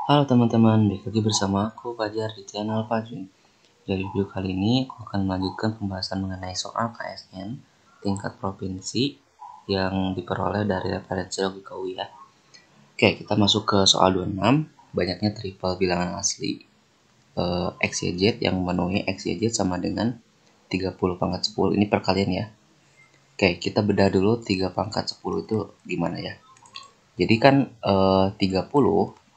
Halo teman-teman, balik lagi bersama aku Fajar di channel Fajrin. Dari video kali ini aku akan melanjutkan pembahasan mengenai soal KSN tingkat provinsi yang diperoleh dari referensi logika UI ya. Oke, kita masuk ke soal 26. Banyaknya triple bilangan asli X, Y, Z yang memenuhi X, Y, Z sama dengan 30 pangkat 10. Ini perkalian ya. Oke, kita bedah dulu 3 pangkat 10 itu gimana ya. Jadi kan 30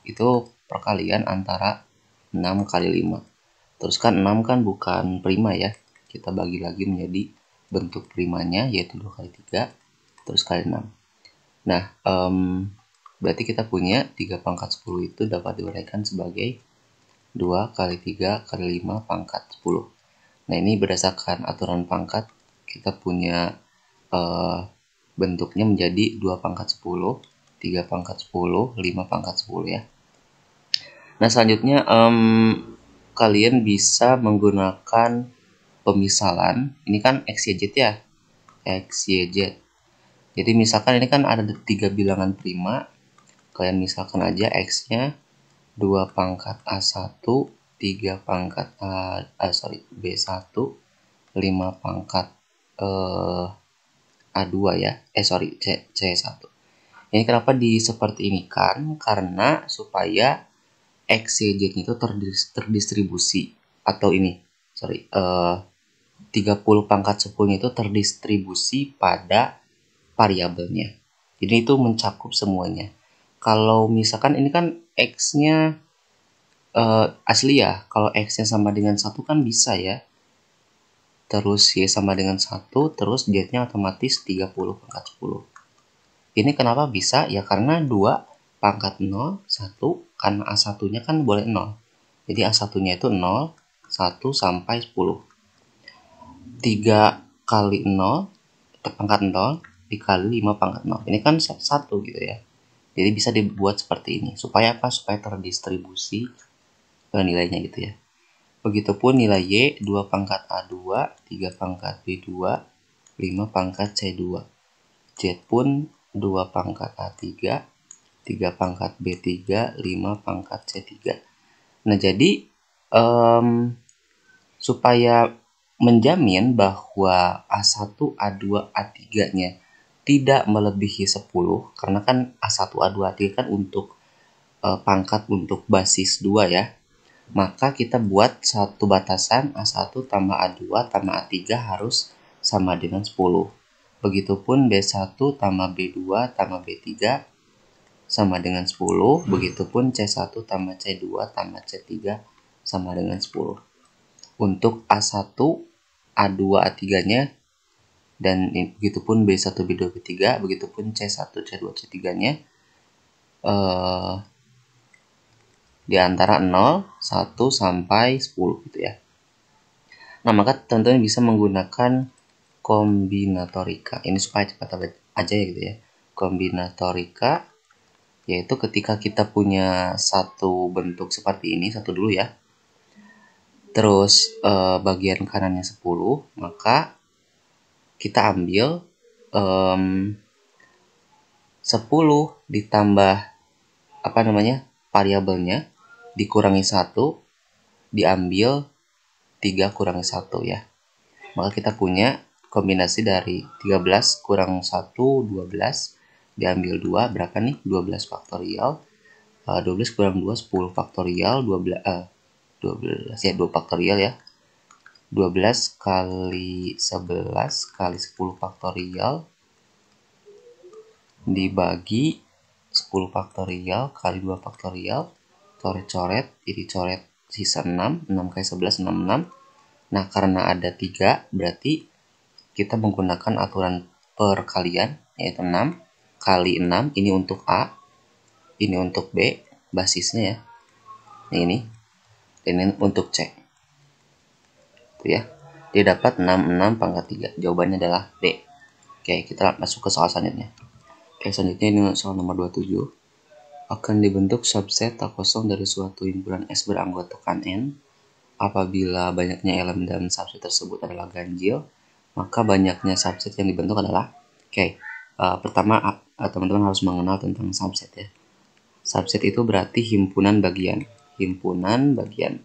itu perkalian antara 6 kali 5. Terus kan 6 kan bukan prima ya. Kita bagi lagi menjadi bentuk primanya yaitu 2 kali 3 terus kali 6. Nah, berarti kita punya 3 pangkat 10 itu dapat diuraikan sebagai 2 kali 3 kali 5 pangkat 10. Nah, ini berdasarkan aturan pangkat kita punya bentuknya menjadi 2 pangkat 10, 3 pangkat 10, 5 pangkat 10 ya. Nah, selanjutnya kalian bisa menggunakan pemisalan. Ini kan X, Y, Z ya. X, Y, Z. Jadi misalkan ini kan ada 3 bilangan prima. Kalian misalkan aja X-nya 2 pangkat A1, 3 pangkat B1, 5 pangkat A2 ya. C1. Ini kenapa seperti ini kan? Karena supaya X, Y, Z itu terdistribusi atau ini, 30 pangkat 10 itu terdistribusi pada variabelnya. Jadi itu mencakup semuanya. Kalau misalkan ini kan X-nya asli ya, kalau X-nya sama dengan 1 kan bisa ya. Terus Y sama dengan 1, terus Z-nya otomatis 30 pangkat 10. Ini kenapa bisa? Ya karena 2 pangkat 0, 1, karena A1-nya kan boleh 0. Jadi A1-nya itu 0, 1 sampai 10. 3 kali 0, pangkat 0, dikali 5 pangkat 0. Ini kan 1 gitu ya. Jadi bisa dibuat seperti ini. Supaya apa? Supaya terdistribusi nilainya gitu ya. Begitupun nilai Y, 2 pangkat A2, 3 pangkat B2, 5 pangkat C2. Z pun 2 pangkat A3, 3 pangkat B3, 5 pangkat C3. Nah, jadi supaya menjamin bahwa A1, A2, A3-nya tidak melebihi 10, karena kan A1, A2, A3 kan untuk pangkat untuk basis 2 ya. Maka kita buat satu batasan A1 tambah A2 tambah A3 harus sama dengan 10. Begitupun B1 tambah B2 tambah B3 sama dengan 10. Begitupun C1 tambah C2 tambah C3 sama dengan 10. Untuk A1, A2, A3-nya dan begitupun B1, B2, B3, begitupun C1, C2, C3-nya di antara 0, 1 sampai 10 gitu ya. Nah, maka teman-teman bisa menggunakan kombinatorika. Ini supaya cepat aja ya gitu ya. Kombinatorika yaitu ketika kita punya satu bentuk seperti ini, satu dulu ya. Terus bagian kanannya 10, maka kita ambil 10 ditambah variabelnya dikurangi 1 diambil 3 kurangi 1 ya. Maka kita punya kombinasi dari 13 kurang 1, 12 diambil 2, berapa nih? 12 faktorial. 12 kurang 2, 10 faktorial, 12 ya, 2 faktorial ya. 12 kali 11 kali 10 faktorial dibagi 10 faktorial kali 2 faktorial, coret-coret, jadi coret sisa 6, 6 kali 11, 66. Nah, karena ada 3, berarti kita menggunakan aturan perkalian, yaitu 6 kali 6, ini untuk A, ini untuk B, basisnya ya, ini untuk C. Itu ya. Dia dapat 66 pangkat 3. Jawabannya adalah D. Oke, kita masuk ke soal selanjutnya. Oke, selanjutnya ini soal nomor 27. Akan dibentuk subset tak kosong dari suatu himpunan S beranggotakan N. Apabila banyaknya elemen dalam subset tersebut adalah ganjil, maka banyaknya subset yang dibentuk adalah pertama teman-teman harus mengenal tentang subset ya. Subset itu berarti himpunan bagian. Himpunan bagian.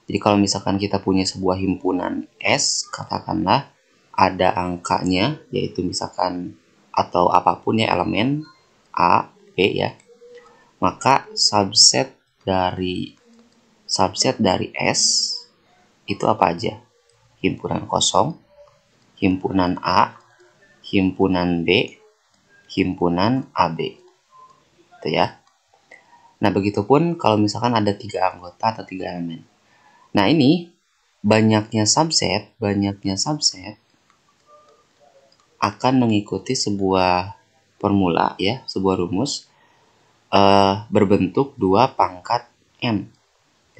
Jadi kalau misalkan kita punya sebuah himpunan S, katakanlah ada angkanya, yaitu misalkan atau apapun ya elemen A, B ya, maka subset dari S itu apa aja? Himpunan kosong, himpunan A, himpunan B, himpunan AB. Itu ya. Nah, begitupun kalau misalkan ada 3 anggota atau 3 elemen. Nah, ini banyaknya subset akan mengikuti sebuah formula ya, sebuah rumus berbentuk 2 pangkat n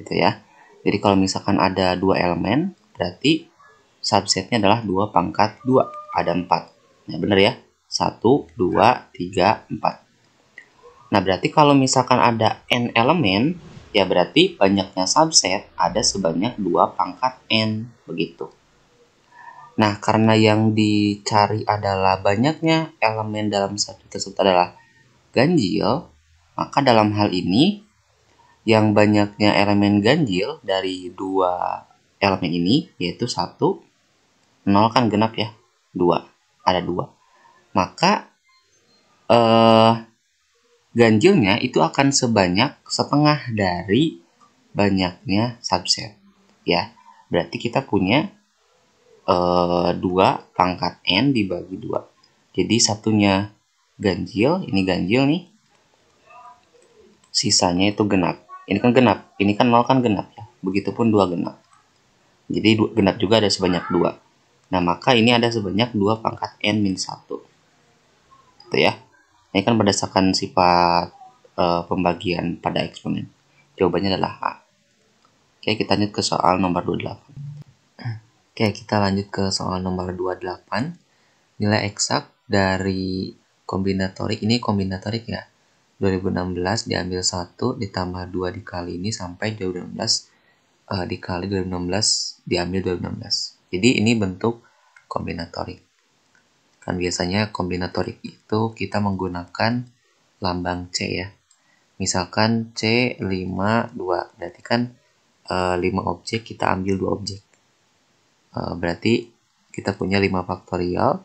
gitu ya. Jadi kalau misalkan ada 2 elemen, berarti subsetnya adalah 2 pangkat 2, ada 4. Nah, benar ya? 1, 2, 3, 4. Nah, berarti kalau misalkan ada n elemen, ya berarti banyaknya subset ada sebanyak 2 pangkat n, begitu. Nah, karena yang dicari adalah banyaknya elemen dalam subset tersebut adalah ganjil, maka dalam hal ini, yang banyaknya elemen ganjil dari 2 elemen ini, yaitu 1, 0 kan genap ya, 2, ada 2. Maka, ganjilnya itu akan sebanyak setengah dari banyaknya subset ya. Berarti kita punya 2 pangkat n dibagi 2. Jadi satunya ganjil, ini ganjil nih. Sisanya itu genap. Ini kan genap, ini kan 0 kan genap ya. Begitupun 2 genap. Jadi genap juga ada sebanyak 2. Nah, maka ini ada sebanyak 2 pangkat n min 1. Itu ya. Ini kan berdasarkan sifat pembagian pada eksponen. Jawabannya adalah A. Oke, kita lanjut ke soal nomor 28. Oke, kita lanjut ke soal nomor 28. Nilai eksak dari kombinatorik, ini kombinatorik ya. 2016 diambil 1 ditambah 2 dikali ini sampai 2016 dikali 2016 diambil 2016. Jadi ini bentuk kombinatorik. Kan biasanya kombinatorik itu kita menggunakan lambang C ya. Misalkan C52, berarti kan 5 objek kita ambil 2 objek. Berarti kita punya 5 faktorial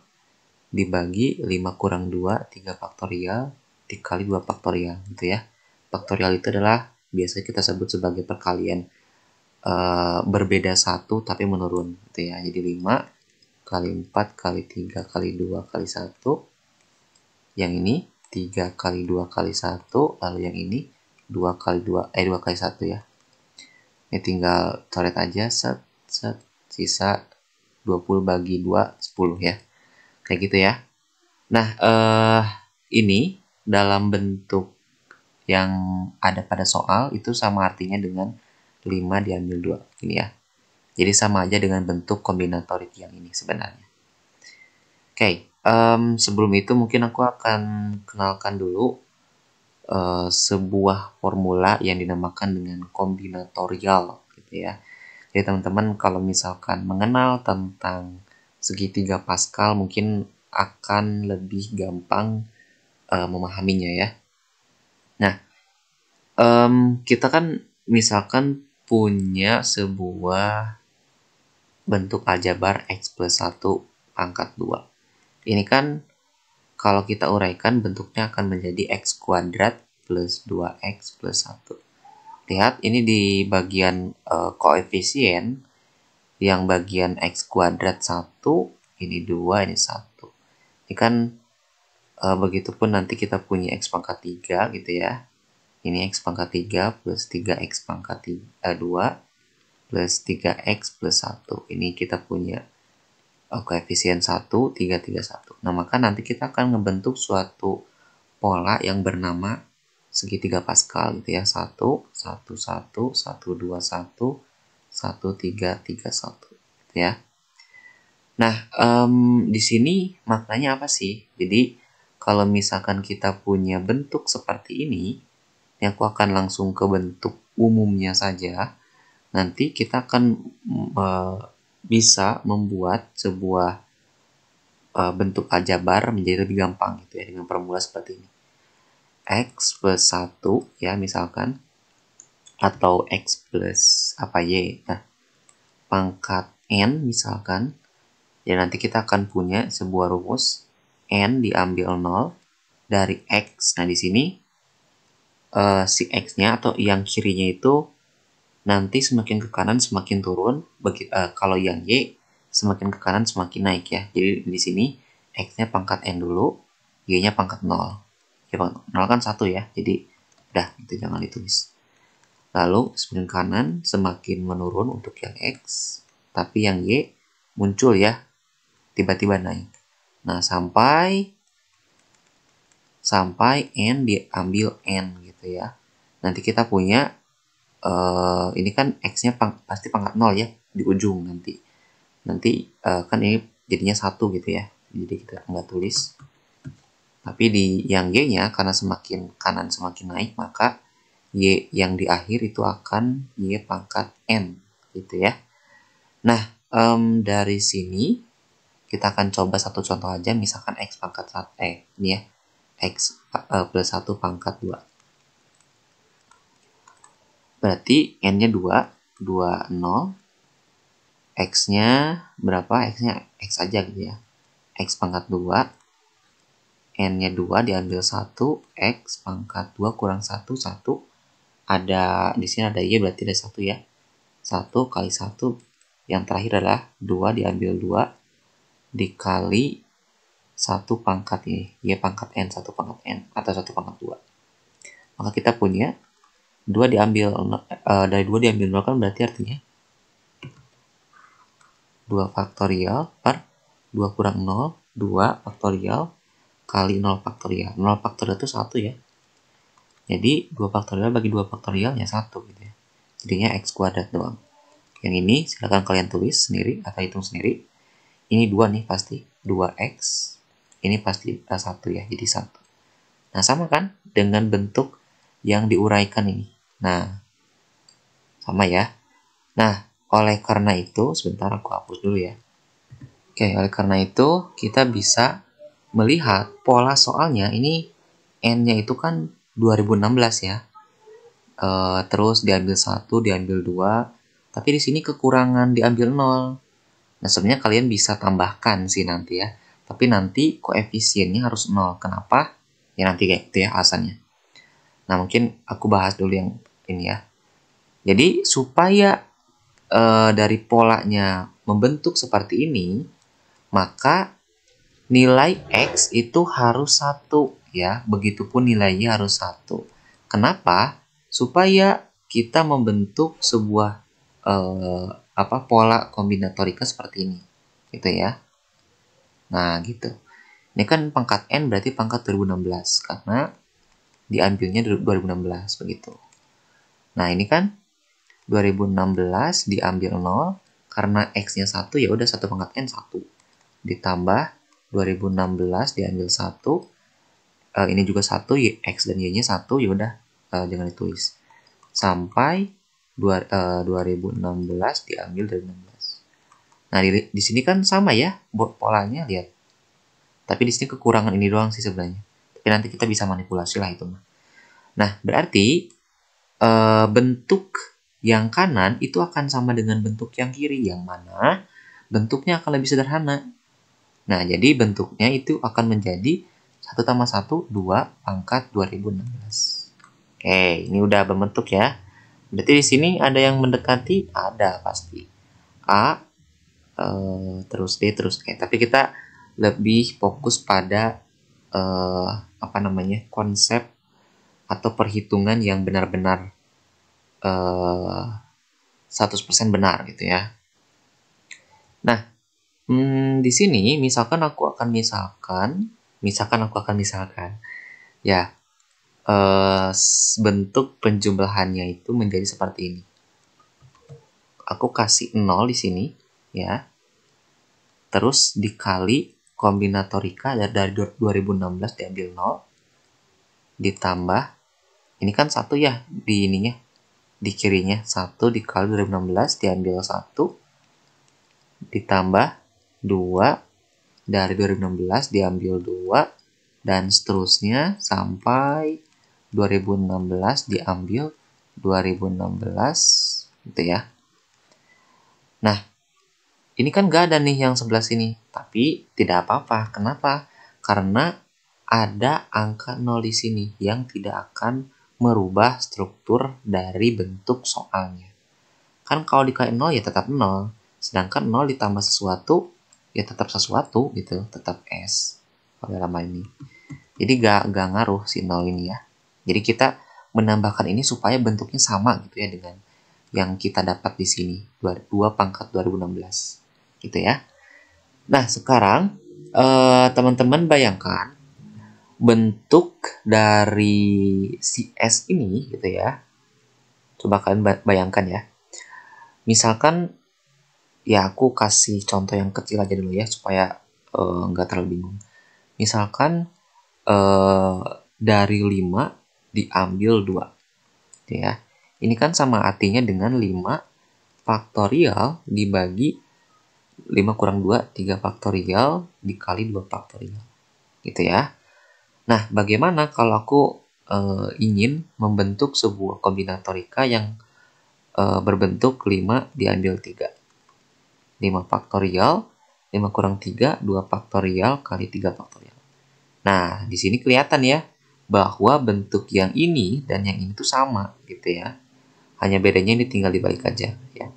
dibagi 5 kurang 2, 3 faktorial dikali 2 faktorial gitu ya. Faktorial itu adalah biasa kita sebut sebagai perkalian berbeda 1 tapi menurun gitu ya. Jadi 5 kali 4 kali 3 kali 2 kali 1. Yang ini 3 kali 2 kali 1, lalu yang ini 2 kali 2 kali 1 ya. Ini tinggal coret aja, set, sisa 20 bagi 2, 10 ya. Kayak gitu ya. Nah, ini dalam bentuk yang ada pada soal itu sama artinya dengan 5 diambil 2. Ini ya. Jadi sama aja dengan bentuk kombinatorik yang ini sebenarnya. Oke, sebelum itu mungkin aku akan kenalkan dulu sebuah formula yang dinamakan dengan kombinatorial gitu ya. Jadi teman-teman kalau misalkan mengenal tentang segitiga Pascal mungkin akan lebih gampang memahaminya ya. Nah, kita kan misalkan punya sebuah bentuk aljabar X plus 1 pangkat 2. Ini kan kalau kita uraikan bentuknya akan menjadi X kuadrat plus 2X plus 1. Lihat ini di bagian koefisien, yang bagian X kuadrat 1, ini 2, ini 1. Ini kan begitupun nanti kita punya X pangkat 3 gitu ya. Ini X pangkat 3 plus 3X pangkat 2 plus 3X plus 1. Ini kita punya koefisien 1, 3, 3, 1. Nah, maka nanti kita akan membentuk suatu pola yang bernama segitiga Pascal gitu ya. 1, 1, 1, 1, 2, 1, 1, 3, 3, 1 gitu ya. Nah, di sini maknanya apa sih? Jadi, kalau misalkan kita punya bentuk seperti ini, aku akan langsung ke bentuk umumnya saja. Nanti kita akan bisa membuat sebuah bentuk aljabar menjadi lebih gampang gitu ya dengan formula seperti ini. X plus 1 ya misalkan, atau X plus apa Y, nah, pangkat N misalkan, ya nanti kita akan punya sebuah rumus N diambil 0 dari X. Nah di sini si X-nya atau yang kirinya itu nanti semakin ke kanan semakin turun, kalau yang Y semakin ke kanan semakin naik ya. Jadi di sini X-nya pangkat N dulu, Y-nya pangkat 0. Ya, 0 kan 1 ya, jadi udah itu jangan ditulis. Lalu semakin kanan semakin menurun untuk yang X, tapi yang Y muncul ya, tiba-tiba naik. Nah, sampai N diambil N gitu ya. Nanti kita punya ini kan X-nya pasti pangkat 0 ya di ujung nanti. Kan ini jadinya 1 gitu ya. Jadi kita nggak tulis. Tapi di yang Y-nya karena semakin kanan semakin naik, maka Y yang di akhir itu akan Y pangkat N gitu ya. Nah, dari sini kita akan coba satu contoh aja, misalkan X pangkat 1, ini ya, X plus 1 pangkat 2. Berarti N-nya 2, 0. X-nya berapa? X-nya X aja gitu ya. X pangkat 2, N-nya 2 diambil 1, X pangkat 2 kurang 1, 1. Ada, di sini ada Y berarti ada 1 ya. 1 kali 1, yang terakhir adalah 2 diambil 2, dikali 1 pangkat ini. Y pangkat N, 1 pangkat N, atau 1 pangkat 2. Maka kita punya 2 diambil, dari 2 diambil 0 kan berarti artinya 2 faktorial per 2 kurang 0, 2 faktorial kali 0 faktorial. 0 faktorial itu 1 ya. Jadi 2 faktorial bagi 2 faktorial ya 1 gitu ya. Jadinya X kuadrat doang. Yang ini silahkan kalian tulis sendiri atau hitung sendiri. Ini 2 nih pasti. 2X. Ini pasti 1 ya. Jadi 1. Nah sama kan dengan bentuk yang diuraikan ini. Nah sama ya. Nah oleh karena itu, sebentar aku hapus dulu ya. Oke, oleh karena itu kita bisa melihat pola soalnya ini N-nya itu kan 2016 ya. Terus diambil 1, diambil 2, tapi di sini kekurangan diambil 0. Nah, sebenarnya kalian bisa tambahkan sih nanti ya. Tapi nanti koefisiennya harus 0. Kenapa? Ya nanti kayak gitu ya alasannya. Nah, mungkin aku bahas dulu yang ini ya. Jadi, supaya dari polanya membentuk seperti ini, maka nilai X itu harus 1 ya, begitupun nilainya harus 1. Kenapa? Supaya kita membentuk sebuah pola kombinatorika seperti ini. Gitu ya. Nah, gitu. Ini kan pangkat N berarti pangkat 2016 karena diambilnya 2016 begitu. Nah, ini kan 2016 diambil 0 karena X-nya 1 ya udah 1 pangkat N 1. Ditambah 2016 diambil 1, ini juga 1, X dan Y-nya 1, ya udah jangan ditulis. Sampai 2016 diambil dari 16. Nah, di sini kan sama ya polanya, lihat. Tapi di sini kekurangan ini doang sih sebenarnya. Tapi nanti kita bisa manipulasi lah itu mah. Nah, berarti bentuk yang kanan itu akan sama dengan bentuk yang kiri, yang mana bentuknya akan lebih sederhana. Nah, jadi bentuknya itu akan menjadi 1 tambah 1, 2 pangkat 2016. Oke, ini udah berbentuk ya. Berarti di sini ada yang mendekati? Ada pasti. A, terus D, terus E. Tapi kita lebih fokus pada konsep atau perhitungan yang benar-benar 100% benar gitu ya. Nah, di sini misalkan aku akan ya bentuk penjumlahannya itu menjadi seperti ini. Aku kasih 0 di sini ya. Terus dikali kombinatorika dari 2016 diambil 0 ditambah ini kan 1 ya di ininya, di kirinya 1 dikali 2016 diambil 1 ditambah 2 dari 2016 diambil 2 dan seterusnya sampai 2016 diambil 2016 gitu ya. Nah, ini kan gak ada nih yang sebelah sini, tapi tidak apa-apa. Kenapa? Karena ada angka 0 di sini yang tidak akan merubah struktur dari bentuk soalnya. Kan kalau dikali 0 ya tetap 0, sedangkan 0 ditambah sesuatu ya tetap sesuatu gitu, tetap S kalau dalam hal ini. Jadi gak ngaruh si 0 ini ya. Jadi kita menambahkan ini supaya bentuknya sama gitu ya dengan yang kita dapat di sini, 2 pangkat 2016 gitu ya. Nah, sekarang teman-teman bayangkan bentuk dari si S ini gitu ya. Coba kalian bayangkan ya. Misalkan ya aku kasih contoh yang kecil aja dulu ya supaya nggak terlalu bingung. Misalkan dari 5 diambil 2 gitu ya. Ini kan sama artinya dengan 5 faktorial dibagi 5 kurang 2, 3 faktorial dikali 2 faktorial gitu ya. Nah, bagaimana kalau aku ingin membentuk sebuah kombinatorika yang berbentuk 5 diambil 3. 5 faktorial, 5 kurang 3, 2 faktorial kali 3 faktorial. Nah, di sini kelihatan ya bahwa bentuk yang ini dan yang ini tuh sama gitu ya. Hanya bedanya ini tinggal dibalik aja ya.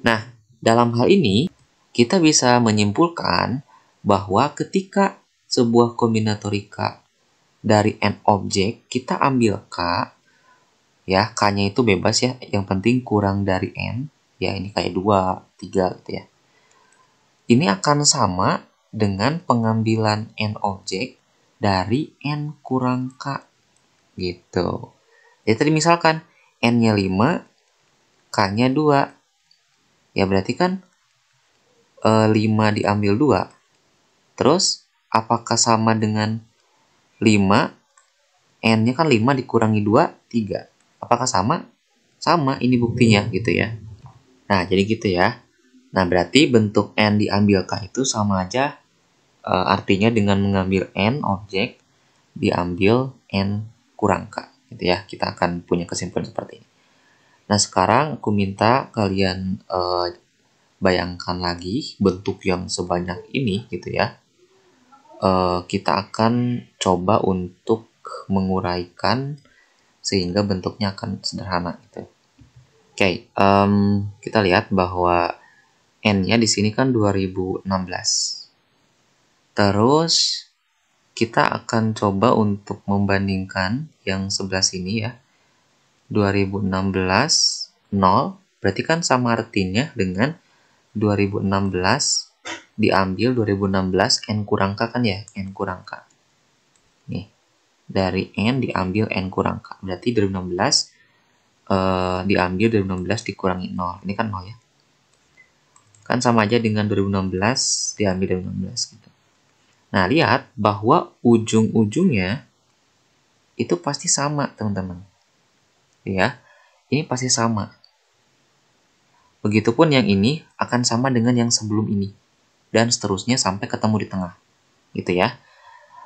Nah, dalam hal ini kita bisa menyimpulkan bahwa ketika sebuah kombinatorika dari n objek kita ambil K ya, K-nya itu bebas ya, yang penting kurang dari n ya, ini kayak 2, 3 gitu ya. Ini akan sama dengan pengambilan n objek dari n kurang K gitu. Jadi tadi misalkan n-nya 5, K-nya 2. Ya berarti kan 5 diambil 2. Terus apakah sama dengan 5? N-nya kan 5 dikurangi 2, 3. Apakah sama? Sama, ini buktinya gitu ya. Nah, jadi gitu ya. Nah, berarti bentuk N diambil K itu sama aja artinya dengan mengambil N objek diambil N kurang K gitu ya. Kita akan punya kesimpulan seperti ini. Nah, sekarang aku minta kalian bayangkan lagi bentuk yang sebanyak ini gitu ya. Kita akan coba untuk menguraikan sehingga bentuknya akan sederhana gitu. Oke, kita lihat bahwa N-nya di sini kan 2016. Terus kita akan coba untuk membandingkan yang sebelah sini ya. 2016 0 berarti kan sama artinya dengan 2016 diambil 2016 N kurang K kan ya, N kurang K. Nih, dari N diambil N kurang K. Berarti 2016 diambil 2016 dikurangi 0. Ini kan 0 ya. Kan sama aja dengan 2016 diambil 2016 gitu. Nah, lihat bahwa ujung-ujungnya itu pasti sama, teman-teman. Ya, ini pasti sama. Begitupun yang ini akan sama dengan yang sebelum ini. Dan seterusnya sampai ketemu di tengah. Gitu ya.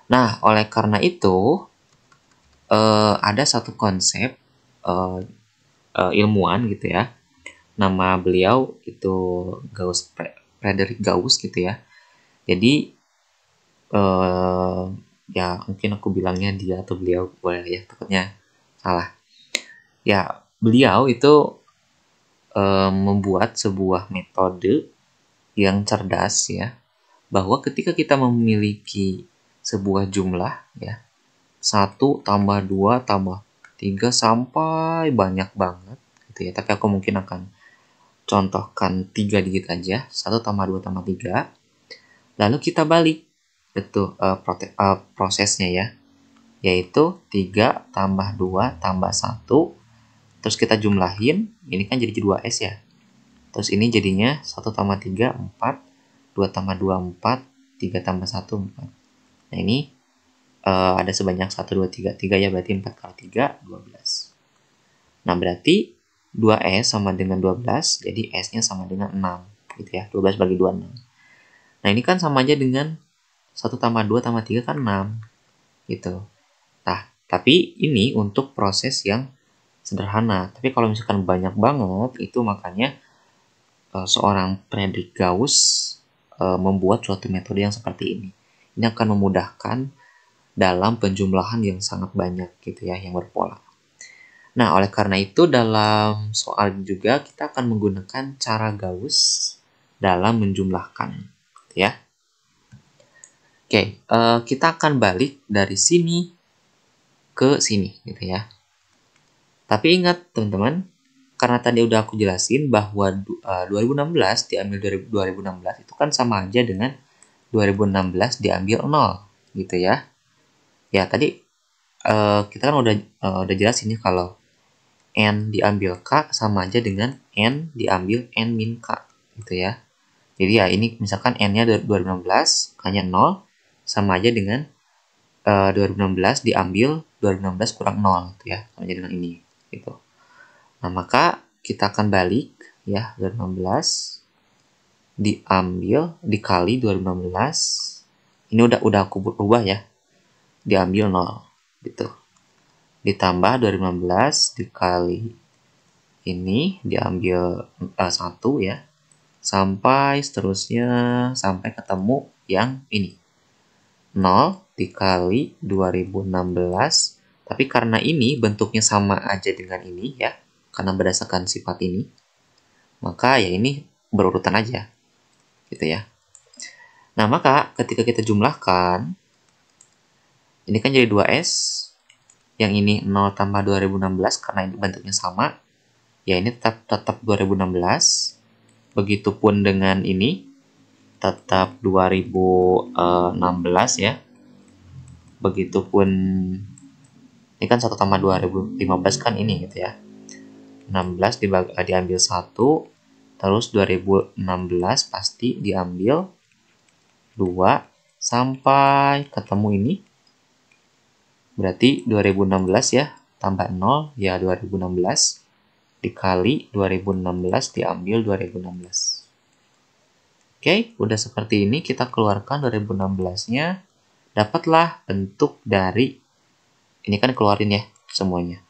Nah, oleh karena itu, ada satu konsep ilmuwan gitu ya. Nama beliau itu Frederick Gauss gitu ya. Jadi, ya mungkin aku bilangnya dia atau beliau boleh ya, takutnya salah. Ya, beliau itu membuat sebuah metode yang cerdas ya, bahwa ketika kita memiliki sebuah jumlah ya, 1 tambah 2 tambah 3 sampai banyak banget gitu ya, tapi aku mungkin akan contohkan 3 digit aja, 1 tambah 2 tambah 3, lalu kita balik itu prosesnya ya, yaitu 3 tambah 2 tambah 1, terus kita jumlahin, ini kan jadi 2S ya. Terus ini jadinya 1 tambah 3, 4, 2 tambah 2, 4, 3 tambah 1, 4. Nah ini ada sebanyak 1, 2, 3, 3 ya, berarti 4 kali 3, 12. Nah berarti 2S sama dengan 12, jadi S-nya sama dengan 6. Gitu ya, 12 bagi 2, 6. Nah ini kan sama aja dengan 1 tambah 2 tambah 3 kan 6. Gitu. Nah, Tapi ini untuk proses yang sederhana. Tapi kalau misalkan banyak banget, itu makanya seorang Friedrich Gauss membuat suatu metode yang seperti ini. Ini akan memudahkan dalam penjumlahan yang sangat banyak gitu ya, yang berpola. Nah, oleh karena itu dalam soal juga kita akan menggunakan cara Gauss dalam menjumlahkan, gitu ya. Oke, kita akan balik dari sini ke sini, gitu ya. Tapi ingat teman-teman, karena tadi udah aku jelasin bahwa 2016 diambil dari 2016 itu kan sama aja dengan 2016 diambil 0, gitu ya. Ya, tadi kita kan udah jelasin nih kalau N diambil K sama aja dengan N diambil N min K, gitu ya. Jadi ya ini misalkan N-nya 2016, K-nya 0, sama aja dengan 2016 diambil 2016 kurang 0, gitu ya. Sama aja dengan ini, gitu. Nah, maka kita akan balik, ya, 2016 diambil dikali 2016. Ini udah aku ubah ya. Diambil 0, gitu. Ditambah 2016 dikali ini diambil 1 ya, sampai seterusnya sampai ketemu yang ini 0 dikali 2016. Tapi karena ini bentuknya sama aja dengan ini ya, karena berdasarkan sifat ini, maka ya ini berurutan aja gitu ya. Nah, maka ketika kita jumlahkan, ini kan jadi 2S, yang ini 0 tambah 2016 karena ini bentuknya sama, ya ini tetap 2016. Begitupun dengan ini, tetap 2016 ya. Begitupun, ini kan 1 tambah 2015 kan ini gitu ya. 16 diambil 1, terus 2016 pasti diambil 2, sampai ketemu ini. Berarti 2016 ya, tambah 0, ya 2016. Dikali 2016 diambil 2016. Oke, udah seperti ini kita keluarkan 2016-nya. Dapatlah bentuk dari, ini kan keluarin ya semuanya.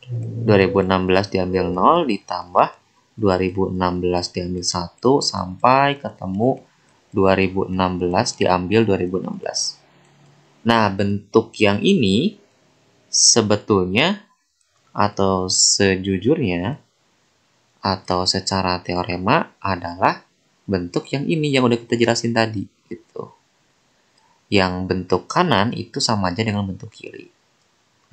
2016 diambil 0 ditambah 2016 diambil 1 sampai ketemu 2016 diambil 2016. Nah, bentuk yang ini sebetulnya atau sejujurnya atau secara teorema adalah bentuk yang ini yang udah kita jelasin tadi gitu. Yang bentuk kanan itu sama aja dengan bentuk kiri,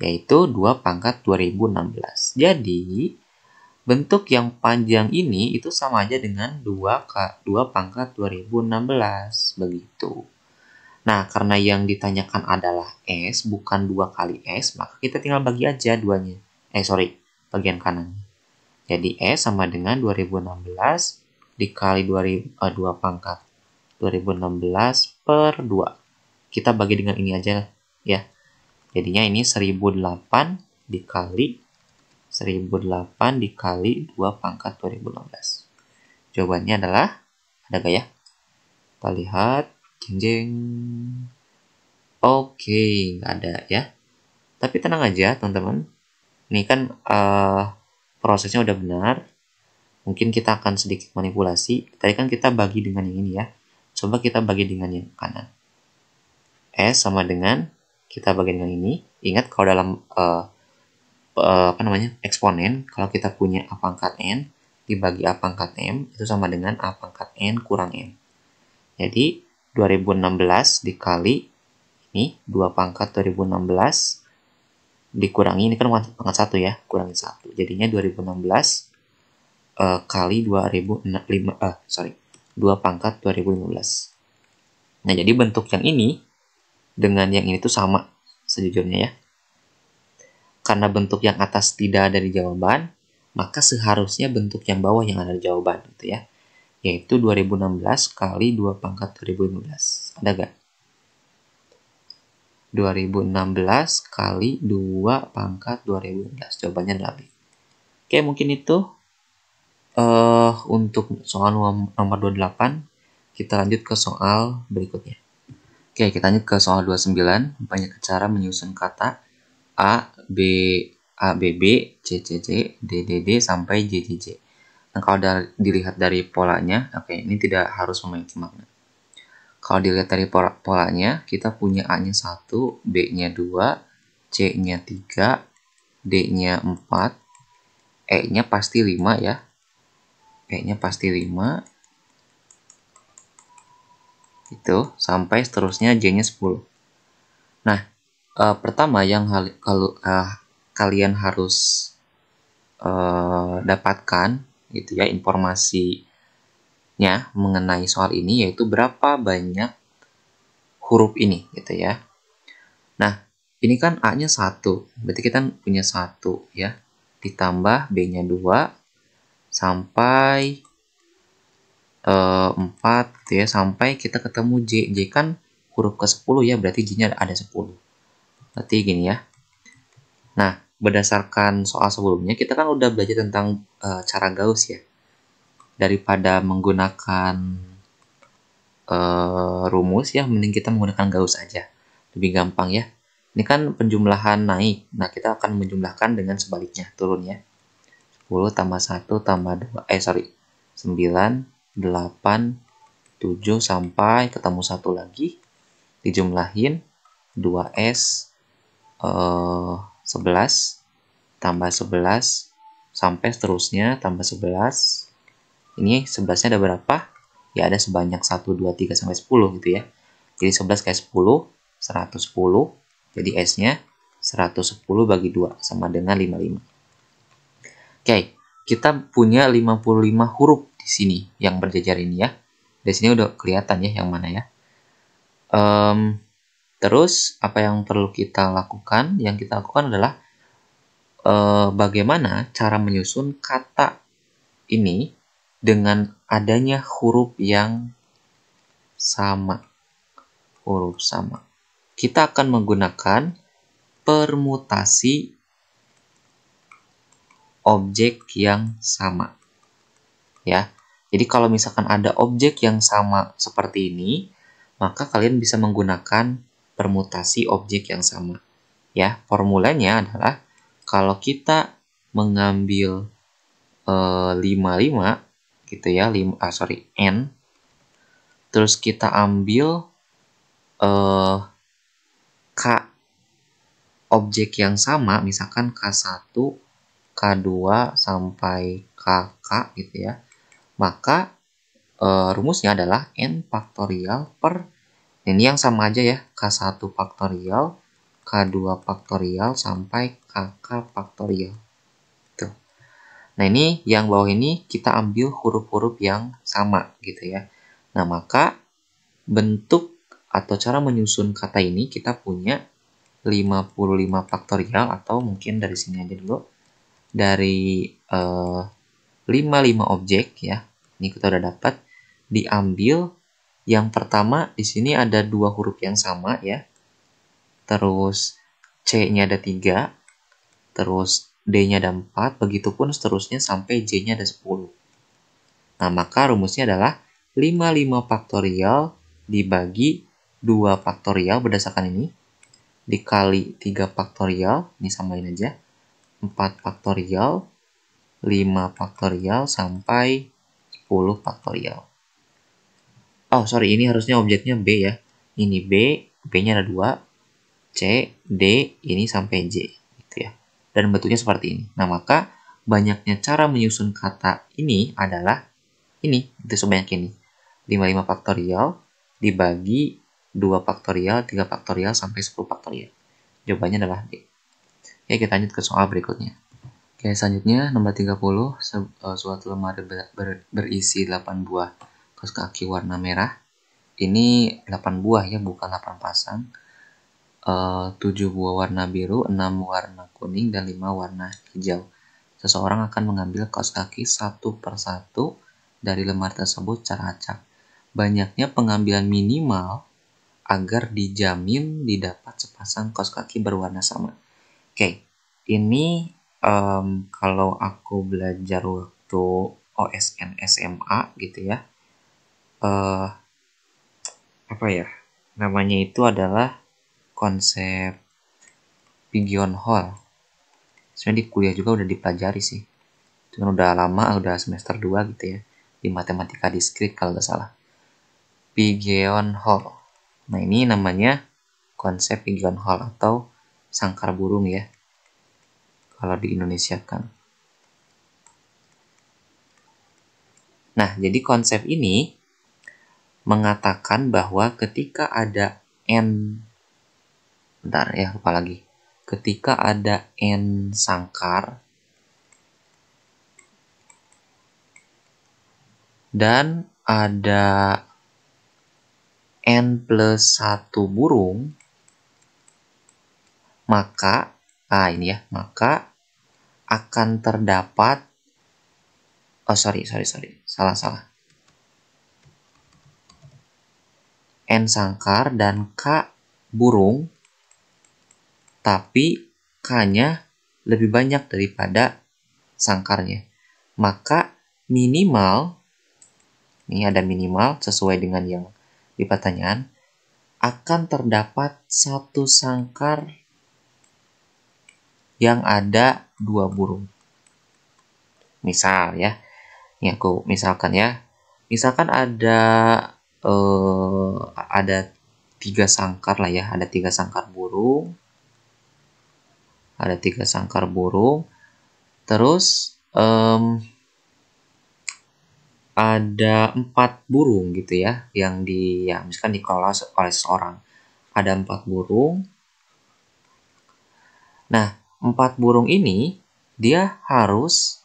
yaitu 2 pangkat 2016. Jadi bentuk yang panjang ini itu sama aja dengan 2 pangkat 2016 begitu. Nah, karena yang ditanyakan adalah S, bukan 2 kali S, maka kita tinggal bagi aja duanya. Bagian kanan. Jadi S sama dengan 2016 dikali 2 pangkat 2016 per 2. Kita bagi dengan ini aja ya. Jadinya ini 1008 dikali 1008 dikali 2 pangkat 2016. Jawabannya adalah, ada gak ya? Kita lihat. Jeng jeng. Oke, nggak ada ya. Tapi tenang aja teman-teman. Ini kan prosesnya udah benar. Mungkin kita akan sedikit manipulasi. Tadi kan kita bagi dengan yang ini ya. Coba kita bagi dengan yang kanan. S sama dengan, kita bagi dengan ini. Ingat kalau dalam eksponen, kalau kita punya A pangkat N dibagi A pangkat M, itu sama dengan A pangkat N kurang M. Jadi 2016 dikali ini 2 pangkat 2016 dikurangi, ini kan pangkat 1 ya, kurangi 1. Jadinya 2016 kali 2 pangkat 2015. Nah, jadi bentuk yang ini dengan yang ini tuh sama sejujurnya ya. Karena bentuk yang atas tidak ada di jawaban, maka seharusnya bentuk yang bawah yang ada di jawaban gitu ya. Yaitu 2016 kali 2 pangkat 2015. Ada gak? 2016 kali 2 pangkat 2015. Jawabannya adalah B. Oke, mungkin itu untuk soal nomor 28. Kita lanjut ke soal berikutnya. Oke, kita lanjut ke soal 29. Banyak cara menyusun kata B, C, C, C, D, D, D, sampai J, J, J. Nah, kalau dilihat dari polanya, oke, ini tidak harus memiliki makna. Kalau dilihat dari polanya, kita punya A-nya 1, B-nya 2, C-nya 3, D-nya 4, E-nya pasti 5 ya. E-nya pasti 5. Itu, sampai seterusnya J-nya 10. Nah, pertama yang kalian harus dapatkan gitu ya informasinya mengenai soal ini, yaitu berapa banyak huruf ini gitu ya. Nah, ini kan A-nya 1, berarti kita punya 1 ya. Ditambah B-nya 2 sampai 4 gitu ya, sampai kita ketemu J. J kan huruf ke-10 ya, berarti J-nya ada 10. Berarti gini ya. Nah, berdasarkan soal sebelumnya, kita kan udah belajar tentang cara Gauss ya. Daripada menggunakan rumus ya, mending kita menggunakan Gauss aja. Lebih gampang ya. Ini kan penjumlahan naik. Nah, kita akan menjumlahkan dengan sebaliknya, turun ya. 10 tambah 1 tambah 2, 9, 8, 7 sampai ketemu 1 lagi. Dijumlahin 2S 11 tambah 11 sampai seterusnya tambah 11. Ini 11-nya ada berapa? Ya ada sebanyak 1, 2, 3 sampai 10 gitu ya. Jadi 11 kali 10, 110. Jadi S-nya 110 bagi 2 sama dengan 55. Oke, kita punya 55 huruf di sini yang berjajar ini ya. Di sini udah kelihatan ya yang mana ya. Terus apa yang perlu kita lakukan? Yang kita lakukan adalah bagaimana cara menyusun kata ini dengan adanya huruf yang sama. Huruf sama. Kita akan menggunakan permutasi objek yang sama. Ya. Jadi kalau misalkan ada objek yang sama seperti ini, maka kalian bisa menggunakan permutasi objek yang sama. Ya, formulanya adalah kalau kita mengambil 55 gitu ya, n, terus kita ambil k objek yang sama, misalkan K1, K2 sampai KK gitu ya, maka rumusnya adalah n faktorial per, ini yang sama aja ya, K1 faktorial, K2 faktorial sampai KK faktorial. Tuh. Nah ini yang bawah ini kita ambil huruf-huruf yang sama gitu ya. Nah maka bentuk atau cara menyusun kata ini kita punya 55 faktorial, atau mungkin dari sini aja dulu. Dari 55 objek ya. Ini kita udah dapat. Diambil yang pertama di sini ada 2 huruf yang sama ya. Terus C-nya ada 3. Terus D-nya ada 4. Begitupun seterusnya sampai J-nya ada 10. Nah, maka rumusnya adalah 55 faktorial dibagi 2 faktorial berdasarkan ini, dikali 3 faktorial, ini samain aja, 4 faktorial, 5 faktorial, sampai 10 faktorial. Oh, sorry, ini harusnya objeknya B ya. Ini B, B-nya ada 2, C, D, ini sampai J. Gitu ya. Dan bentuknya seperti ini. Nah, maka banyaknya cara menyusun kata ini adalah ini, itu sebanyak ini. 55 faktorial dibagi 2 faktorial, 3 faktorial, sampai 10 faktorial. Jawabannya adalah D. Oke, kita lanjut ke soal berikutnya. Oke, selanjutnya nomor 30, suatu lemari berisi 8 buah kaos kaki warna merah. Ini 8 buah ya, bukan 8 pasang. 7 buah warna biru, 6 warna kuning, dan 5 warna hijau. Seseorang akan mengambil kaos kaki satu persatu dari lemari tersebut secara acak. Banyaknya pengambilan minimal agar dijamin didapat sepasang kaos kaki berwarna sama. Oke, ini kalau aku belajar waktu OSN SMA gitu ya, apa ya namanya, itu adalah konsep pigeonhole. Sebenarnya di kuliah juga udah dipelajari sih. Cuman udah lama, udah semester 2 gitu ya. Di matematika diskrit kalau nggak salah. Pigeonhole. Nah, ini namanya konsep pigeonhole atau sangkar burung ya. Kalau di Indonesia kan. Nah, jadi konsep ini mengatakan bahwa ketika ada n, bentar ya, lupa lagi. Ketika ada n sangkar dan ada n plus 1 burung, maka, ini ya, maka akan terdapat, salah. N sangkar dan K burung, tapi K-nya lebih banyak daripada sangkarnya. Maka minimal, ini ada minimal sesuai dengan yang di pertanyaan, akan terdapat satu sangkar yang ada 2 burung. Misal ya, ini aku misalkan ya, misalkan ada 3 sangkar lah ya, ada 3 sangkar burung, terus ada 4 burung gitu ya, yang misalkan dikelola oleh seseorang. Ada 4 burung. Nah, 4 burung ini dia harus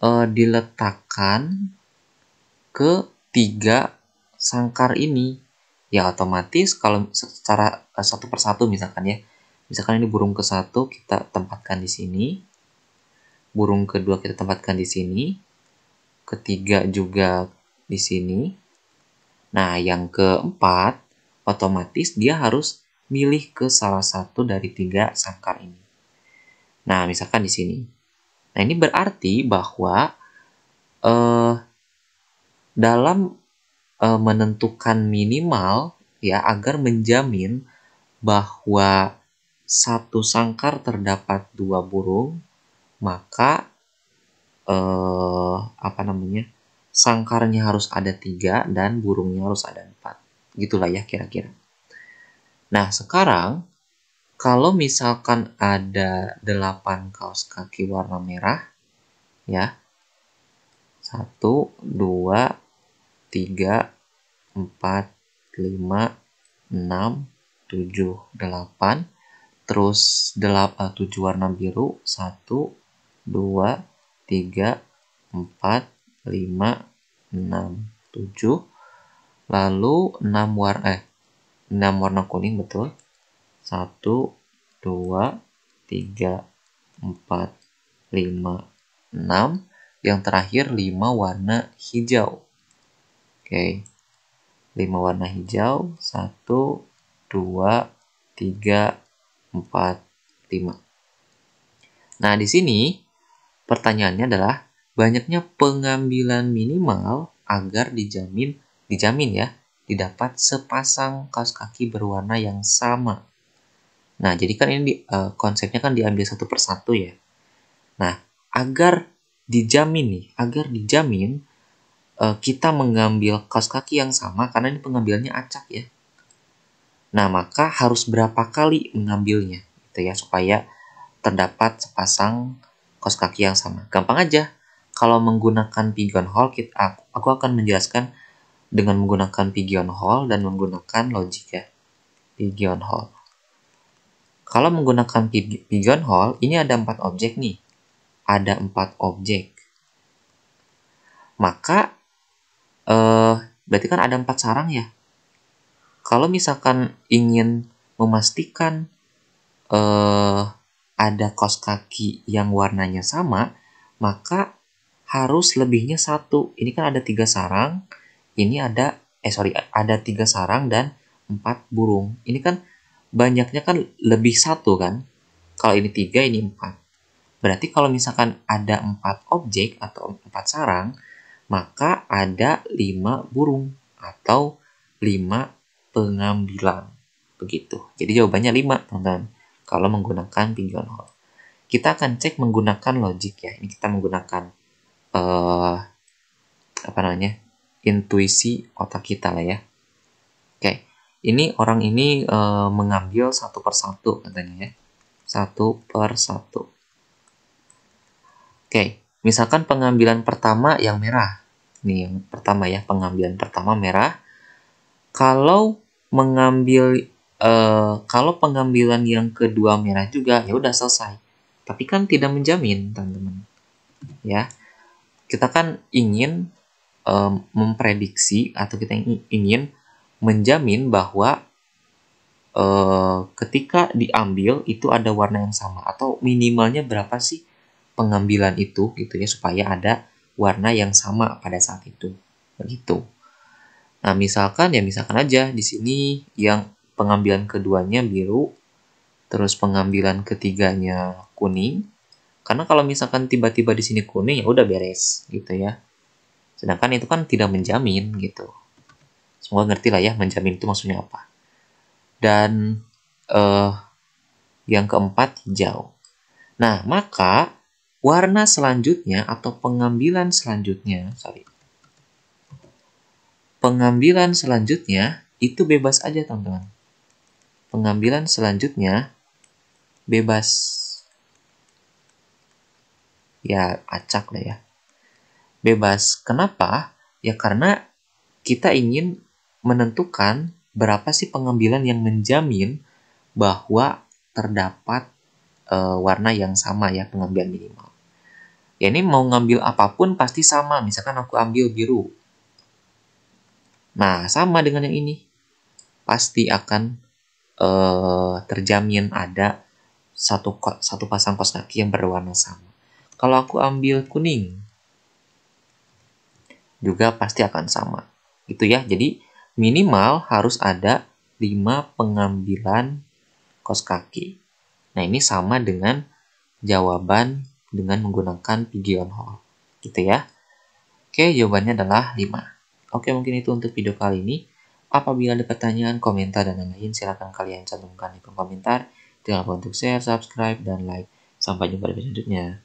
diletakkan ke 3 sangkar ini. Ya otomatis kalau secara satu persatu misalkan ya. Misalkan ini burung ke-1 kita tempatkan di sini. Burung kedua kita tempatkan di sini. Ketiga juga di sini. Nah, yang keempat otomatis dia harus milih ke salah satu dari 3 sangkar ini. Nah, misalkan di sini. Nah, ini berarti bahwa dalam menentukan minimal ya agar menjamin bahwa satu sangkar terdapat 2 burung, maka sangkarnya harus ada 3 dan burungnya harus ada 4. Gitulah ya kira-kira. Nah, sekarang kalau misalkan ada 8 kaos kaki warna merah ya. 1 2 3 4 5 6 7 8, terus 7 warna biru, 1 2 3 4 5 6 7, lalu 6 warna kuning, betul. 1 2 3 4 5 6, yang terakhir 5 warna hijau. Oke. 5 warna hijau, 1 2 3 4 5. Nah, di sini pertanyaannya adalah banyaknya pengambilan minimal agar dijamin ya, didapat sepasang kaos kaki berwarna yang sama. Nah, jadi kan ini konsepnya kan diambil satu persatu ya. Nah, agar dijamin kita mengambil kaos kaki yang sama, karena ini pengambilannya acak ya. Nah, maka harus berapa kali mengambilnya gitu ya, supaya terdapat sepasang kaos kaki yang sama. Gampang aja. Kalau menggunakan pigeonhole, aku akan menjelaskan dengan menggunakan pigeonhole dan menggunakan logik ya. Pigeonhole. Kalau menggunakan pigeonhole, ini ada 4 objek nih. Ada 4 objek. Maka berarti kan ada 4 sarang ya. Kalau misalkan ingin memastikan ada kaos kaki yang warnanya sama, maka harus lebihnya 1. Ini kan ada 3 sarang. Ini ada 3 sarang dan 4 burung. Ini kan banyaknya kan lebih 1 kan. Kalau ini 3, ini 4. Berarti kalau misalkan ada 4 objek atau 4 sarang, maka ada 5 burung atau 5 pengambilan. Begitu. Jadi jawabannya 5, teman-teman. kalau menggunakan pigeonhole. Kita akan cek menggunakan logic ya. Ini kita menggunakan intuisi otak kita lah ya. Oke, ini orang ini mengambil satu persatu katanya ya. Satu persatu. Oke, misalkan pengambilan pertama yang merah. Nih yang pertama ya, pengambilan pertama merah. Kalau pengambilan yang kedua merah juga, ya udah selesai. Tapi kan tidak menjamin, teman-teman. Ya, kita kan ingin memprediksi atau kita ingin menjamin bahwa ketika diambil itu ada warna yang sama atau minimalnya berapa sih pengambilan itu gitu ya supaya ada warna yang sama pada saat itu. Begitu. Nah, misalkan aja di sini yang pengambilan keduanya biru, terus pengambilan ketiganya kuning. Karena kalau misalkan tiba-tiba di sini kuning ya udah beres gitu ya. Sedangkan itu kan tidak menjamin gitu. Semoga ngerti lah ya menjamin itu maksudnya apa. Dan yang keempat hijau. Nah, maka warna selanjutnya atau pengambilan selanjutnya itu bebas aja teman-teman. Pengambilan selanjutnya bebas. Ya, acak lah ya. Bebas. Kenapa? Ya karena kita ingin menentukan berapa sih pengambilan yang menjamin bahwa terdapat warna yang sama ya, pengambilan minimal. Ya ini mau ngambil apapun pasti sama. Misalkan aku ambil biru. Nah, sama dengan yang ini. Pasti akan terjamin ada satu pasang kaos kaki yang berwarna sama. Kalau aku ambil kuning, juga pasti akan sama. Itu ya. Jadi minimal harus ada 5 pengambilan kaos kaki. Nah, ini sama dengan jawaban dengan menggunakan pigeonhole. Gitu ya. Oke, jawabannya adalah 5. Oke, mungkin itu untuk video kali ini. Apabila ada pertanyaan, komentar, dan lain-lain, silakan kalian cantumkan di kolom komentar. Jangan lupa untuk share, subscribe, dan like. Sampai jumpa di video selanjutnya.